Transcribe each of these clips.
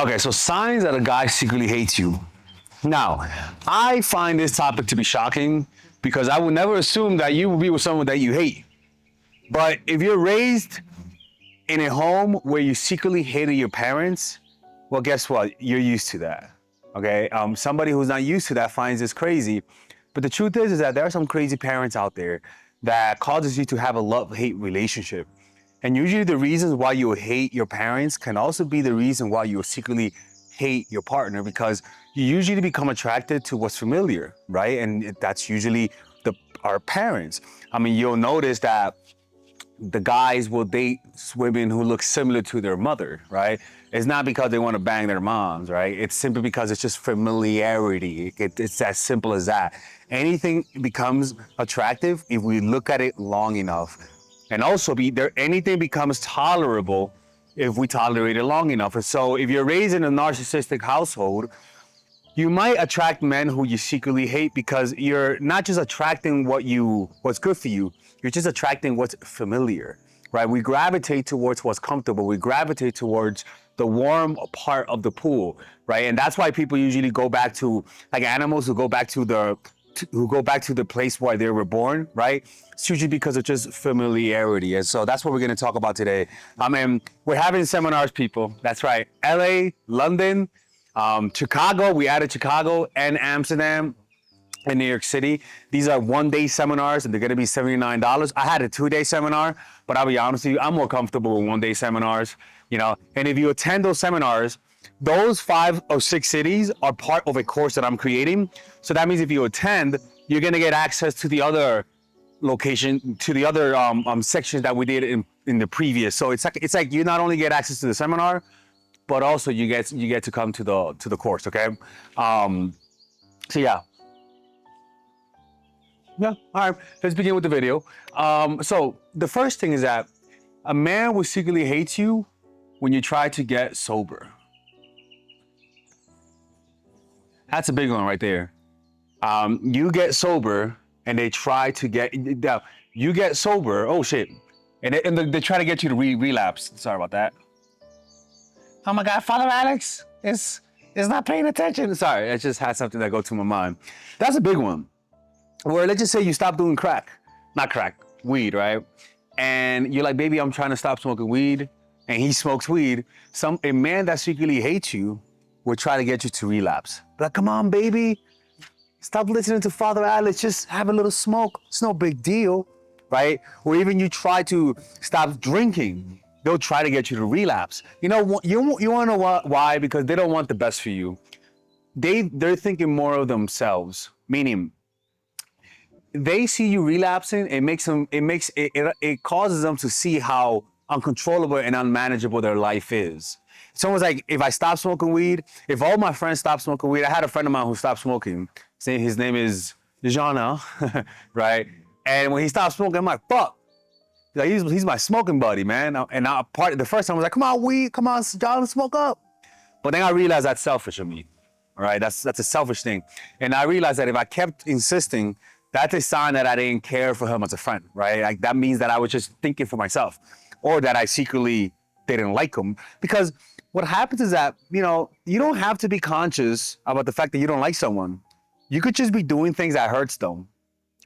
Okay, so signs that a guy secretly hates you. Now, I find this topic to be shocking because I would never assume that you would be with someone that you hate. But if you're raised in a home where you secretly hated your parents, well, guess what? You're used to that. Okay. Somebody who's not used to that finds this crazy. But the truth is that there are some crazy parents out there that causes you to have a love-hate relationship. And usually the reasons why you hate your parents can also be the reason why you secretly hate your partner, because you usually become attracted to what's familiar, right? And that's usually our parents. I mean, you'll notice that the guys will date women who look similar to their mother, right? It's not because they want to bang their moms, right? It's simply because it's just familiarity. It's as simple as that. Anything becomes attractive if we look at it long enough. And also anything becomes tolerable if we tolerate it long enough. And so if you're raised in a narcissistic household, you might attract men who you secretly hate because you're not just attracting what's good for you, you're just attracting what's familiar, right? We gravitate towards what's comfortable. We gravitate towards the warm part of the pool, right? And that's why people usually go back to, like animals who go back to the place where they were born, right? It's usually because of just familiarity. And so that's what we're going to talk about today. I mean, we're having seminars, people. That's right. LA, London, Chicago. We added Chicago and Amsterdam and New York City. These are one-day seminars and they're going to be $79. I had a 2-day seminar, but I'll be honest with you, I'm more comfortable with one-day seminars, and if you attend those seminars, those 5 or 6 cities are part of a course that I'm creating. So that means if you attend, you're going to get access to the other location, to the other sections that we did in the previous. So it's like you not only get access to the seminar, but also you get to come to the course. Okay. So yeah. Yeah. All right. Let's begin with the video. So the first thing is that a man will secretly hate you when you try to get sober. That's a big one right there. You get sober and they try to get, you get sober. Oh shit. And they try to get you to relapse. Sorry about that. Oh my God, Father Alex is not paying attention. Sorry, I just had something that go to my mind. That's a big one. Where let's just say you stop doing weed, right? And you're like, baby, I'm trying to stop smoking weed. And he smokes weed. A man that secretly hates you will try to get you to relapse. Like, come on, baby. Stop listening to Father Alex. Just have a little smoke. It's no big deal, right? Or even you try to stop drinking. They'll try to get you to relapse. You want to know why? Because they don't want the best for you. They're thinking more of themselves, meaning they see you relapsing. It causes them to see how uncontrollable and unmanageable their life is. It's almost like if I stop smoking weed, if all my friends stop smoking weed, I had a friend of mine who stopped smoking. His name is Jana, right? And when he stopped smoking, I'm like, fuck. Like, he's my smoking buddy, man. And the first time I was like, come on, weed, come on, John, smoke up. But then I realized that's selfish of me, all right? That's a selfish thing. And I realized that if I kept insisting, that's a sign that I didn't care for him as a friend, right? Like that means that I was just thinking for myself, or that I secretly didn't like him. Because what happens is that, you don't have to be conscious about the fact that you don't like someone. You could just be doing things that hurts them.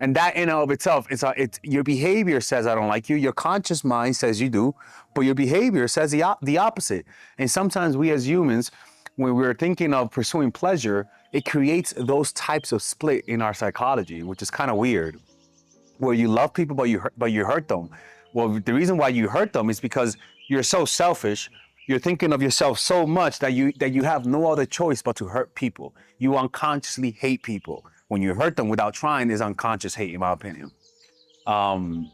And that in and of itself, it's your behavior says I don't like you. Your conscious mind says you do, but your behavior says the opposite. And sometimes we as humans, when we're thinking of pursuing pleasure, it creates those types of split in our psychology, which is kind of weird. Where you love people, but you hurt them. Well, the reason why you hurt them is because you're so selfish. You're thinking of yourself so much that you have no other choice but to hurt people. You unconsciously hate people. When you hurt them without trying is unconscious hate, in my opinion. The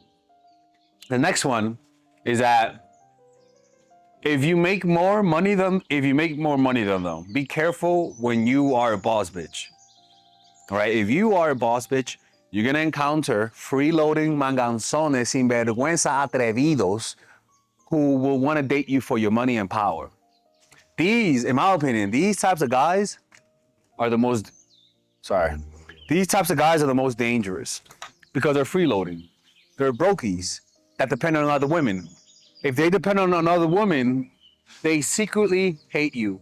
next one is that if you make more money than them, be careful when you are a boss bitch. All right, if you are a boss bitch, you're gonna encounter freeloading manganzones sinvergüenza atrevidos who will want to date you for your money and power. These, in my opinion, these types of guys are the most dangerous because they're freeloading. They're brokies that depend on other women. If they depend on another woman, they secretly hate you.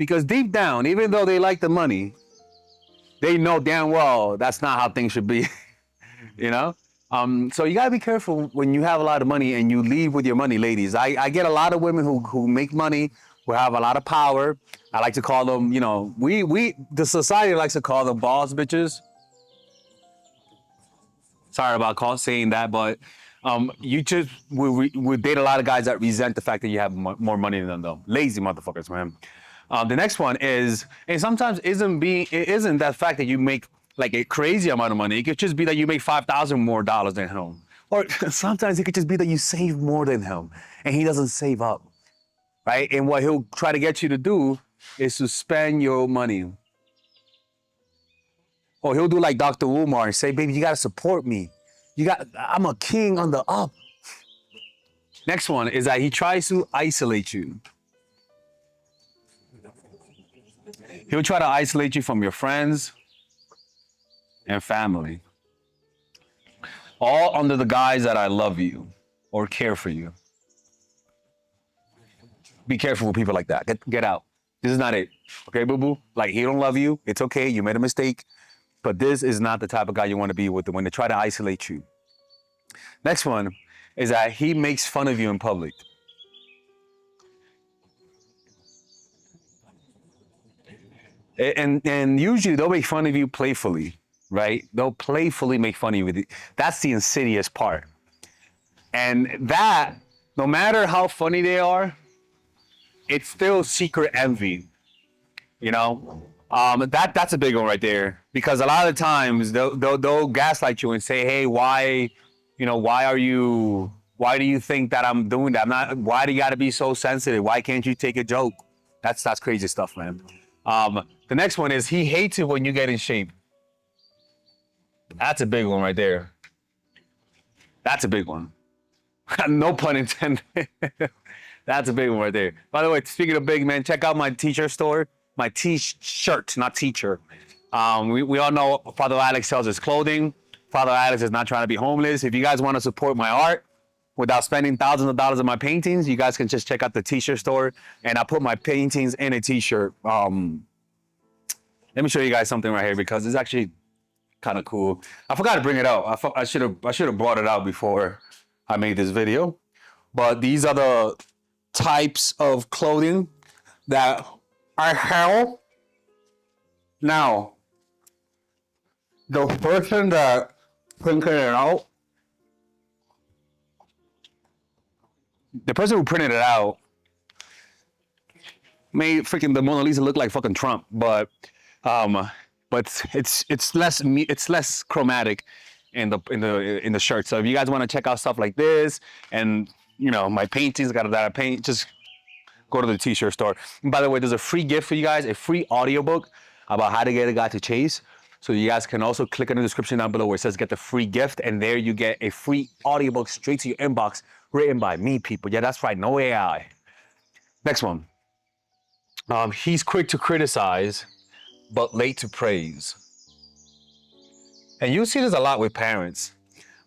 Because deep down, even though they like the money, they know damn well that's not how things should be, you know? So you gotta be careful when you have a lot of money and you leave with your money, ladies. I get a lot of women who make money, who have a lot of power. I like to call them, the society likes to call them boss bitches. Sorry about saying that, but you just we date a lot of guys that resent the fact that you have more money than them, though. Lazy motherfuckers, man. The next one is, and sometimes it isn't that fact that you make like a crazy amount of money. It could just be that you make $5,000 more than him, or sometimes it could just be that you save more than him, and he doesn't save up, right? And what he'll try to get you to do is to spend your money. Or he'll do like Dr. Umar and say, baby, you gotta support me. I'm a king on the up. Next one is that he tries to isolate you. He'll try to isolate you from your friends and family. All under the guise that I love you or care for you. Be careful with people like that. Get out. This is not it. Okay, boo-boo? Like, he don't love you. It's okay. You made a mistake. But this is not the type of guy you want to be with when they try to isolate you. Next one is that he makes fun of you in public. And usually they'll make fun of you playfully, right? They'll playfully make fun of you. That's the insidious part. And that, no matter how funny they are, it's still secret envy, you know? That's a big one right there, because a lot of times they'll gaslight you and say, hey, why do you think that I'm doing that? Why do you gotta be so sensitive? Why can't you take a joke? That's crazy stuff, man. The next one is he hates it when you get in shape. That's a big one right there. That's a big one. No pun intended. That's a big one right there. By the way, speaking of big, man, check out my t-shirt store. My t-shirt, not teacher. We all know Father Alex sells his clothing. Father Alex is not trying to be homeless. If you guys want to support my art without spending thousands of dollars on my paintings, you guys can just check out the t-shirt store. And I put my paintings in a t-shirt. Let me show you guys something right here, because it's actually kind of cool. I forgot to bring it out. I should have brought it out before I made this video. But these are the types of clothing that I have. Now, the person that printed it out, the person who printed it out made freaking the Mona Lisa look like fucking Trump, but it's less chromatic in the shirt. So if you guys want to check out stuff like this, and my paintings that I paint, just go to the t-shirt store. And by the way, there's a free gift for you guys, a free audiobook about how to get a guy to chase. So you guys can also click in the description down below where it says get the free gift, and there you get a free audiobook straight to your inbox, written by me, people. Yeah, that's right, no AI. Next one. He's quick to criticize, but late to praise. And you see this a lot with parents.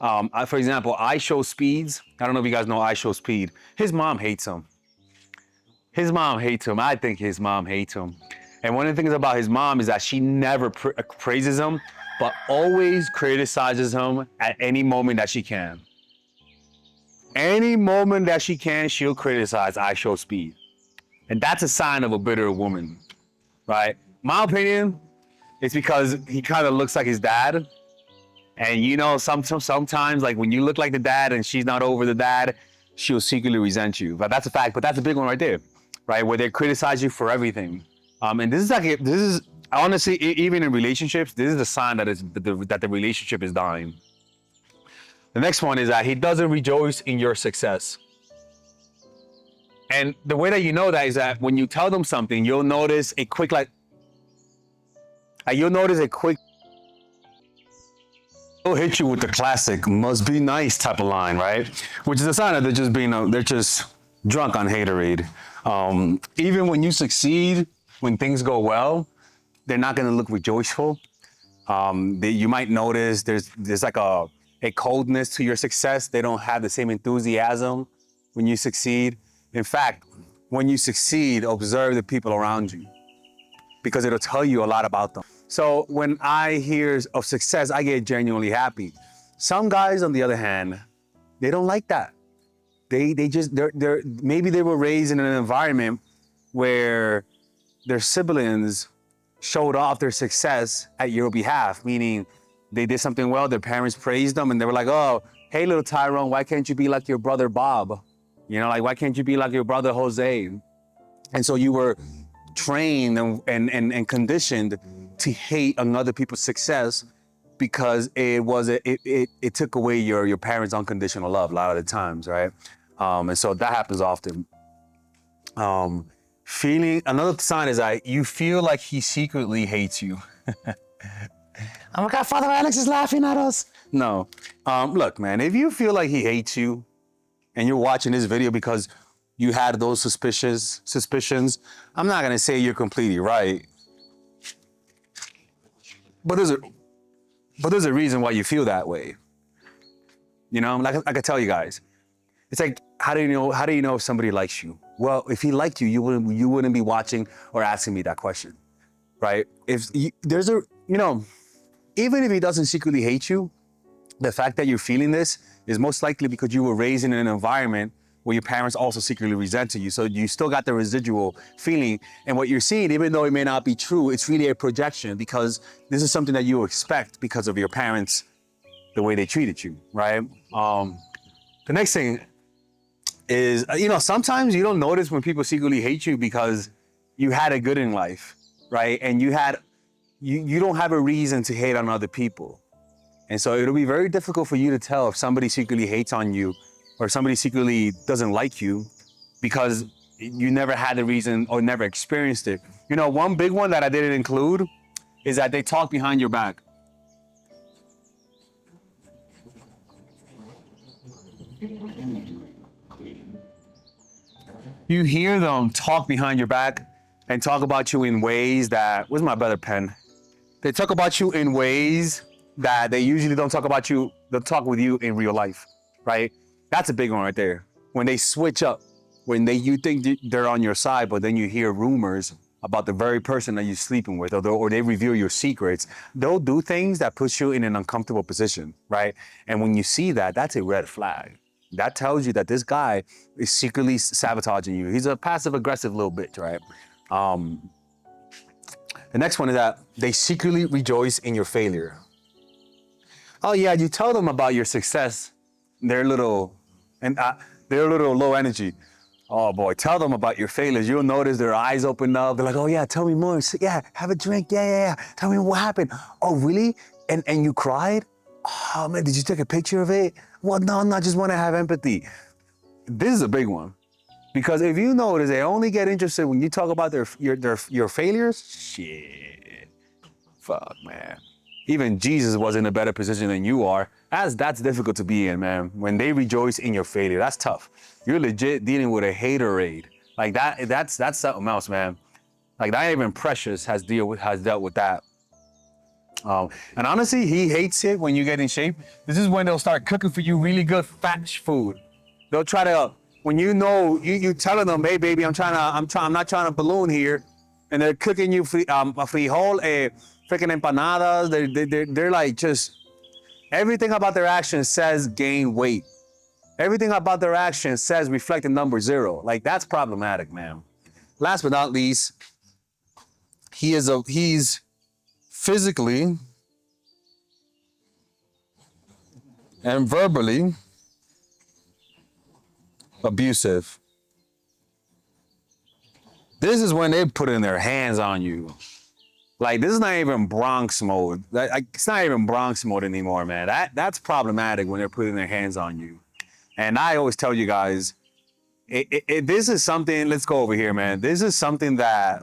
For example, I Show Speeds. I don't know if you guys know I Show Speed. His mom hates him. His mom hates him. I think his mom hates him. And one of the things about his mom is that she never praises him, but always criticizes him at any moment that she can. Any moment that she can, she'll criticize I Show Speed. And that's a sign of a bitter woman, right? My opinion, it's because he kind of looks like his dad. And sometimes like when you look like the dad and she's not over the dad, she'll secretly resent you. But that's a fact. But that's a big one right there, right? Where they criticize you for everything. And this is honestly, even in relationships, this is a sign that the relationship is dying. The next one is that he doesn't rejoice in your success. And the way that you know that is that when you tell them something, you'll notice a quick he'll hit you with the classic "must be nice" type of line, right? Which is a sign that they're just drunk on haterade. Even when you succeed, when things go well, they're not going to look rejoiceful. You might notice there's like a coldness to your success. They don't have the same enthusiasm when you succeed. In fact, when you succeed, observe the people around you. because it'll tell you a lot about them. So when I hear of success, I get genuinely happy. Some guys, on the other hand, they don't like that. They're maybe they were raised in an environment where their siblings showed off their success at your behalf, meaning they did something well, their parents praised them, and they were like, oh, hey, little Tyrone, why can't you be like your brother Bob? You know, like, why can't you be like your brother Jose? And so you were trained and conditioned to hate another people's success because it took away your parents' unconditional love a lot of the times, right? And so that happens often. Another sign is that you feel like he secretly hates you. Oh my God, Father Alex is laughing at us. No, look, man, if you feel like he hates you and you're watching this video because you had those suspicions, I'm not gonna say you're completely right, but there's a reason why you feel that way. You know, like I could tell you guys, it's like, how do you know if somebody likes you? Well, if he liked you, you wouldn't be watching or asking me that question, right? Even if he doesn't secretly hate you, the fact that you're feeling this is most likely because you were raised in an environment where your parents also secretly resented you. So you still got the residual feeling. And what you're seeing, even though it may not be true, it's really a projection because this is something that you expect because of your parents, the way they treated you, right? The next thing is, sometimes you don't notice when people secretly hate you because you had it good in life, right? And you don't have a reason to hate on other people. And so it'll be very difficult for you to tell if somebody secretly hates on you or somebody secretly doesn't like you because you never had the reason or never experienced it. One big one that I didn't include is that they talk behind your back. You hear them talk behind your back and talk about you in ways that, where's my better pen? They talk about you in ways that they usually don't talk about you, they'll talk with you in real life, right? That's a big one right there. When they switch up, you think they're on your side, but then you hear rumors about the very person that you're sleeping with, or they reveal your secrets, they'll do things that put you in an uncomfortable position, right? And when you see that, that's a red flag. That tells you that this guy is secretly sabotaging you. He's a passive-aggressive little bitch, right? The next one is that they secretly rejoice in your failure. Oh yeah, you tell them about your success. They're a little low energy. Oh boy, tell them about your failures. You'll notice their eyes open up. They're like, oh yeah, tell me more. Yeah, have a drink. Yeah. Tell me what happened. Oh really? And you cried? Oh man, did you take a picture of it? Well, no, I just want to have empathy. This is a big one. Because if you notice, they only get interested when you talk about your failures. Shit. Fuck, man. Even Jesus was in a better position than you are. That's difficult to be in, man. When they rejoice in your failure, that's tough. You're legit dealing with a haterade. Like that's something else, man. Like not even Precious has dealt with that. And honestly, he hates it when you get in shape. This is when they'll start cooking for you really good fat food. They'll try to, when you telling them, hey baby, I'm not trying to balloon here, and they're cooking you a frijol, freaking empanadas. They're like just everything about their actions says gain weight. Everything about their actions says reflect the number 0. Like that's problematic, man. Last but not least, he's physically and verbally abusive. This is when they put in their hands on you. Like this is not even Bronx mode. It's not even Bronx mode anymore, man. That's problematic when they're putting their hands on you. And I always tell you guys, this is something. Let's go over here, man. This is something that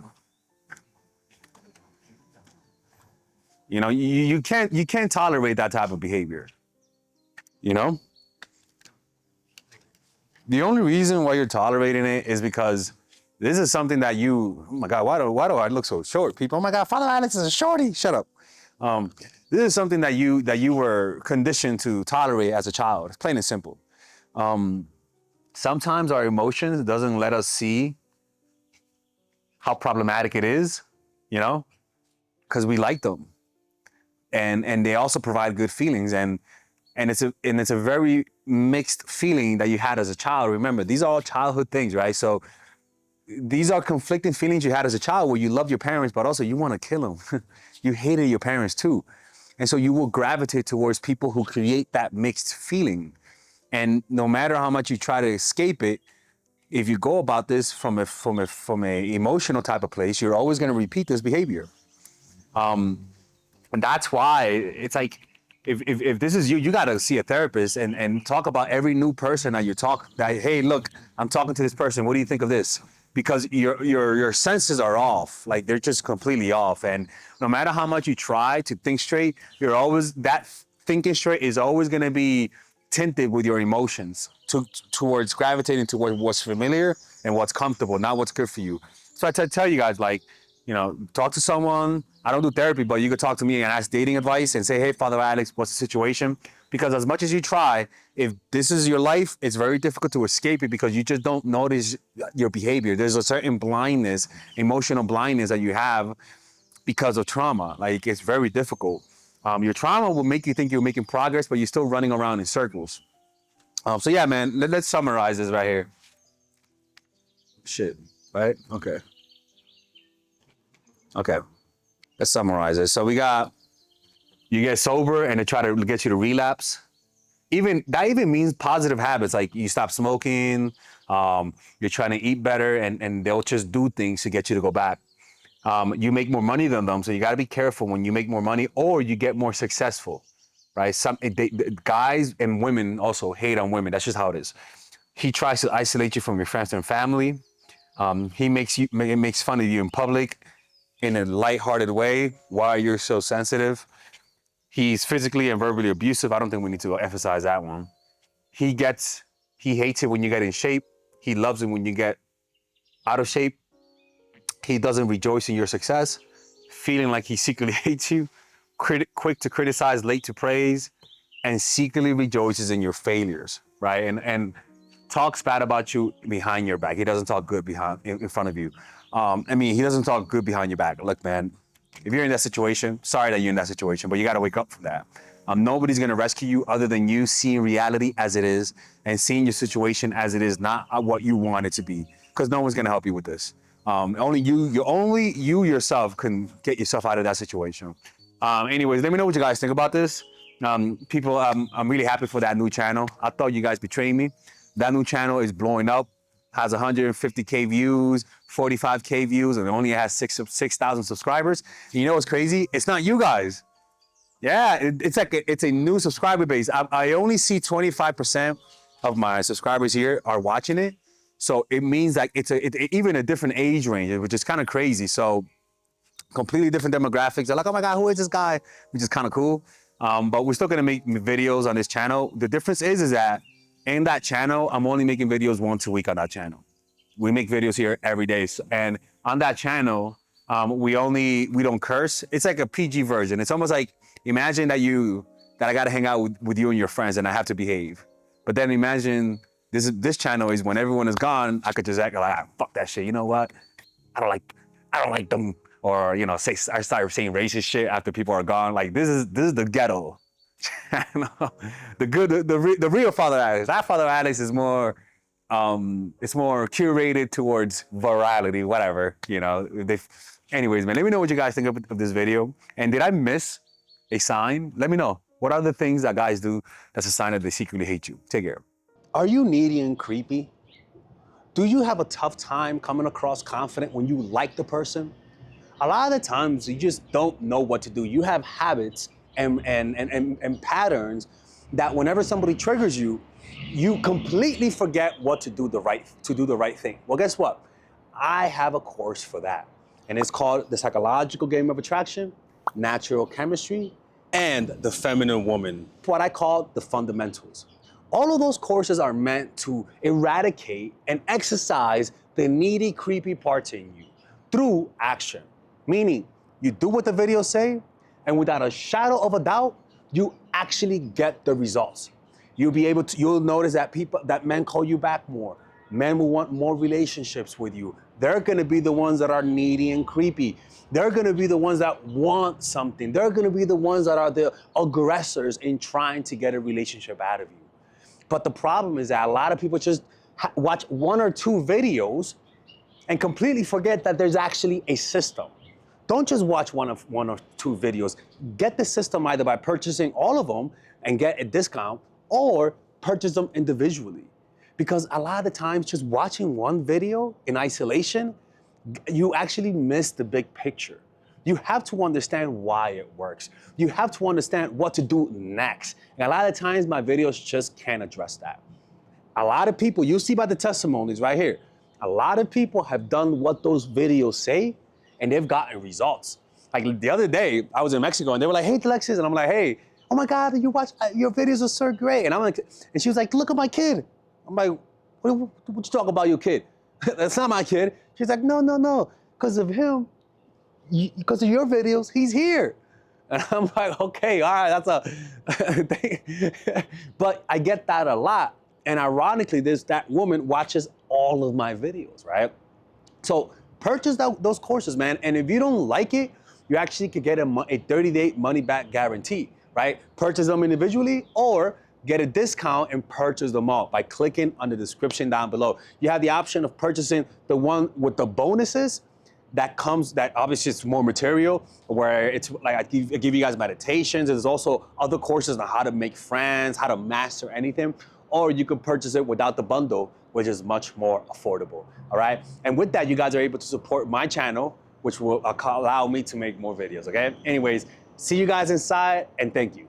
you can't tolerate that type of behavior. The only reason why you're tolerating it is because this is something that oh my God, why do I look so short, people? Oh my God, Father Alex is a shorty. Shut up. This is something that you were conditioned to tolerate as a child. It's plain and simple. Sometimes our emotions doesn't let us see how problematic it is you know, because we like them, and they also provide good feelings, and it's a very mixed feeling that you had as a child. Remember, these are all childhood things, right? So these are conflicting feelings you had as a child where you love your parents, but also you want to kill them. You hated your parents too. And so you will gravitate towards people who create that mixed feeling. And no matter how much you try to escape it, if you go about this from a emotional type of place, you're always going to repeat this behavior. And that's why it's like, if this is you, you got to see a therapist and talk about every new person that you talk that, hey, look, I'm talking to this person. What do you think of this? Because your senses are off. Like, they're just completely off. And no matter how much you try to think straight, you're always, that thinking straight is always going to be tinted with your emotions towards gravitating towards what's familiar and what's comfortable, not what's good for you. So I tell you guys, like, talk to someone. I don't do therapy, but you could talk to me and ask dating advice and say, hey, Father Alex, what's the situation? Because as much as you try, if this is your life, it's very difficult to escape it because you just don't notice your behavior. There's a certain blindness, emotional blindness that you have because of trauma. Like, it's very difficult. Your trauma will make you think you're making progress, but you're still running around in circles. So yeah, man, let's summarize this right here. Shit, right? Okay. Okay. Let's summarize it. So you get sober and they try to get you to relapse. Even means positive habits, like you stop smoking, you're trying to eat better, and they'll just do things to get you to go back. You make more money than them, so you got to be careful when you make more money or you get more successful, right? Guys and women also hate on women. That's just how it is. He tries to isolate you from your friends and family. He makes fun of you in public in a lighthearted way. Why you're so sensitive? He's physically and verbally abusive. I don't think we need to emphasize that one. He hates it when you get in shape. He loves it when you get out of shape. He doesn't rejoice in your success, feeling like he secretly hates you, quick to criticize, late to praise, and secretly rejoices in your failures, right? And talks bad about you behind your back. He doesn't talk good in front of you. He doesn't talk good behind your back. Look, man, if you're in that situation, sorry that you're in that situation, but you got to wake up from that. Nobody's going to rescue you other than you seeing reality as it is and seeing your situation as it is, not what you want it to be, because no one's going to help you with this. Only you yourself can get yourself out of that situation. Anyways, let me know what you guys think about this. People, I'm really happy for that new channel. I thought you guys betrayed me. That new channel is blowing up, has 150K views, 45K views, and it only has 6,000 subscribers. And you know what's crazy? It's not you guys. Yeah, it's a new subscriber base. I only see 25% of my subscribers here are watching it. So it means like it's even a different age range, which is kind of crazy. So completely different demographics. They're like, oh my God, who is this guy? Which is kind of cool. But we're still gonna make videos on this channel. The difference is that in that channel, I'm only making videos once a week on that channel. We make videos here every day. And on that channel, we don't curse. It's like a PG version. It's almost like, imagine that I gotta hang out with you and your friends and I have to behave. But then imagine this channel is when everyone is gone, I could just act like, fuck that shit. You know what? I don't like them. Or, I start saying racist shit after people are gone. Like, this is the ghetto. The real Father Alex. That Father Alex is more, it's more curated towards virality, whatever, Anyways, man, let me know what you guys think of this video. And did I miss a sign? Let me know. What are the things that guys do that's a sign that they secretly hate you? Take care. Are you needy and creepy? Do you have a tough time coming across confident when you like the person? A lot of the times you just don't know what to do. You have habits and patterns that whenever somebody triggers you, you completely forget what to do the right thing. Well, guess what? I have a course for that. And it's called The Psychological Game of Attraction, Natural Chemistry, and The Feminine Woman. What I call the fundamentals. All of those courses are meant to eradicate and exercise the needy, creepy parts in you through action. Meaning, you do what the videos say, and without a shadow of a doubt, you actually get the results. You'll notice that men call you back more. Men will want more relationships with you. They're gonna be the ones that are needy and creepy. They're gonna be the ones that want something. They're gonna be the ones that are the aggressors in trying to get a relationship out of you. But the problem is that a lot of people just watch one or two videos and completely forget that there's actually a system. Don't just watch one or two videos. Get the system either by purchasing all of them and get a discount, or purchase them individually. Because a lot of the times, just watching one video in isolation, you actually miss the big picture. You have to understand why it works. You have to understand what to do next. And a lot of times, my videos just can't address that. A lot of people, you see by the testimonies right here, a lot of people have done what those videos say, and they've gotten results. Like the other day, I was in Mexico, and they were like, "Hey, Alexis," and I'm like, "Hey, oh my God, you watch your videos are so great." And I'm like, and she was like, "Look at my kid." I'm like, "What you talk about your kid? That's not my kid." She's like, "No, because of him, because of your videos, he's here." And I'm like, "Okay, all right, that's a thing." But I get that a lot. And ironically, that woman watches all of my videos, right? So purchase those courses, man. And if you don't like it, you actually could get a 30-day money-back guarantee, right? Purchase them individually, or get a discount and purchase them all by clicking on the description down below. You have the option of purchasing the one with the bonuses that obviously it's more material, where it's like I give you guys meditations. There's also other courses on how to make friends, how to master anything. Or you can purchase it without the bundle, which is much more affordable, all right? And with that, you guys are able to support my channel, which will allow me to make more videos, okay? Anyways, see you guys inside, and thank you.